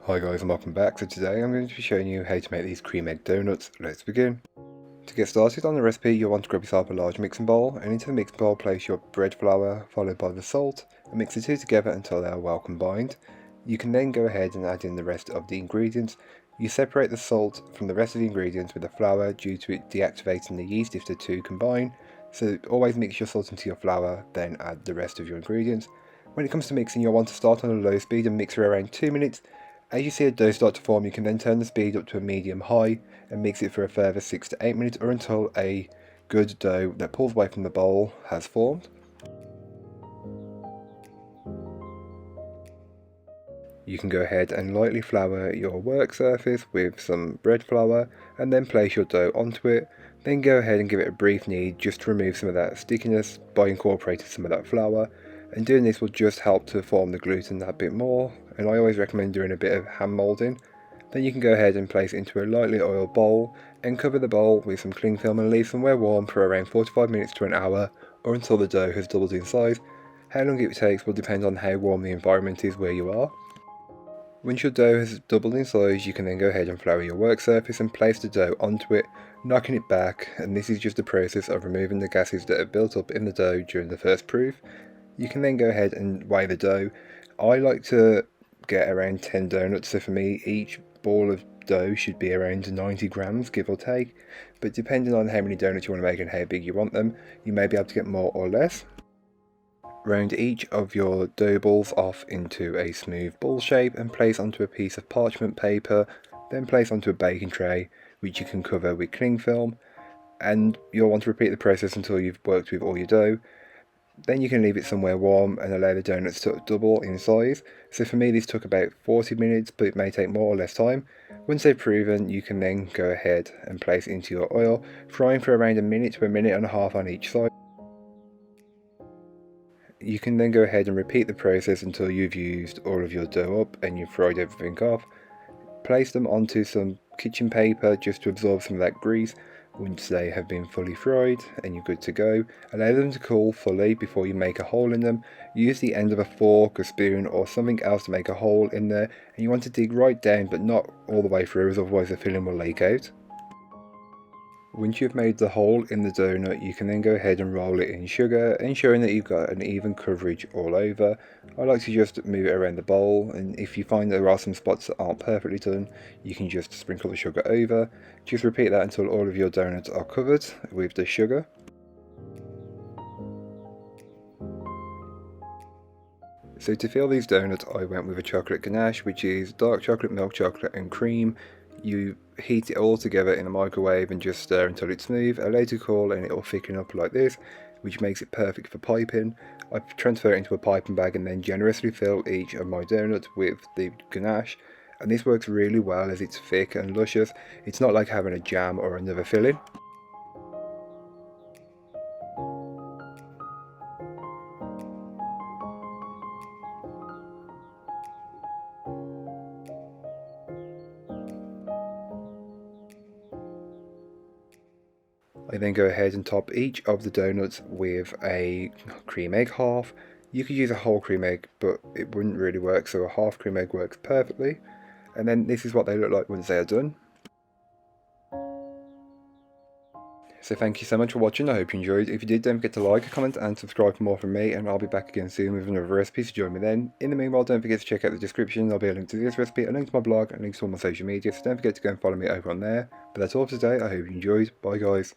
Hi guys and welcome back. So today I'm going to be showing you how to make these cream egg donuts. Let's begin. To get started on the recipe, you'll want to grab yourself a large mixing bowl, and into the mixing bowl place your bread flour followed by the salt and mix the two together until they are well combined. You can then go ahead and add in the rest of the ingredients. You separate the salt from the rest of the ingredients with the flour due to it deactivating the yeast if the two combine. So always mix your salt into your flour, then add the rest of your ingredients. When it comes to mixing, you'll want to start on a low speed and mix for around 2 minutes. As you see a dough start to form, you can then turn the speed up to a medium-high and mix it for a further 6 to 8 minutes or until a good dough that pulls away from the bowl has formed. You can go ahead and lightly flour your work surface with some bread flour and then place your dough onto it. Then go ahead and give it a brief knead just to remove some of that stickiness by incorporating some of that flour. And doing this will just help to form the gluten that bit more, and I always recommend doing a bit of hand moulding. Then you can go ahead and place it into a lightly oiled bowl and cover the bowl with some cling film and leave somewhere warm for around 45 minutes to an hour or until the dough has doubled in size. How long it takes will depend on how warm the environment is where you are. Once your dough has doubled in size, you can then go ahead and flour your work surface and place the dough onto it, knocking it back, and this is just the process of removing the gases that have built up in the dough during the first proof. You can then go ahead and weigh the dough. I like to get around 10 donuts, so for me each ball of dough should be around 90 grams, give or take, but depending on how many donuts you want to make and how big you want them, you may be able to get more or less. Round each of your dough balls off into a smooth ball shape and place onto a piece of parchment paper, then place onto a baking tray which you can cover with cling film, and you'll want to repeat the process until you've worked with all your dough. Then you can leave it somewhere warm and allow the donuts to double in size. So for me this took about 40 minutes, but it may take more or less time. Once they've proven, you can then go ahead and place it into your oil, frying for around a minute to a minute and a half on each side. You can then go ahead and repeat the process until you've used all of your dough up and you've fried everything off. Place them onto some kitchen paper just to absorb some of that grease. Once they have been fully fried and you're good to go, allow them to cool fully before you make a hole in them. Use the end of a fork, a spoon or something else to make a hole in there, and you want to dig right down but not all the way through, as otherwise the filling will leak out. Once you've made the hole in the donut, you can then go ahead and roll it in sugar, ensuring that you've got an even coverage all over. I like to just move it around the bowl, and if you find there are some spots that aren't perfectly done, you can just sprinkle the sugar over. Just repeat that until all of your donuts are covered with the sugar. So to fill these donuts, I went with a chocolate ganache, which is dark chocolate, milk chocolate and cream. You heat it all together in a microwave and just stir until it's smooth. Allow it to cool and it will thicken up like this, which makes it perfect for piping. I transfer it into a piping bag and then generously fill each of my donuts with the ganache. And this works really well as it's thick and luscious. It's not like having a jam or another filling. I then go ahead and top each of the donuts with a cream egg half. You could use a whole cream egg, but it wouldn't really work, so a half cream egg works perfectly. And then this is what they look like once they are done. So thank you so much for watching, I hope you enjoyed. If you did, don't forget to like, comment and subscribe for more from me, and I'll be back again soon with another recipe, so join me then. In the meanwhile, don't forget to check out the description, there'll be a link to this recipe, a link to my blog, and links to all my social media, so don't forget to go and follow me over on there. But that's all for today, I hope you enjoyed, bye guys.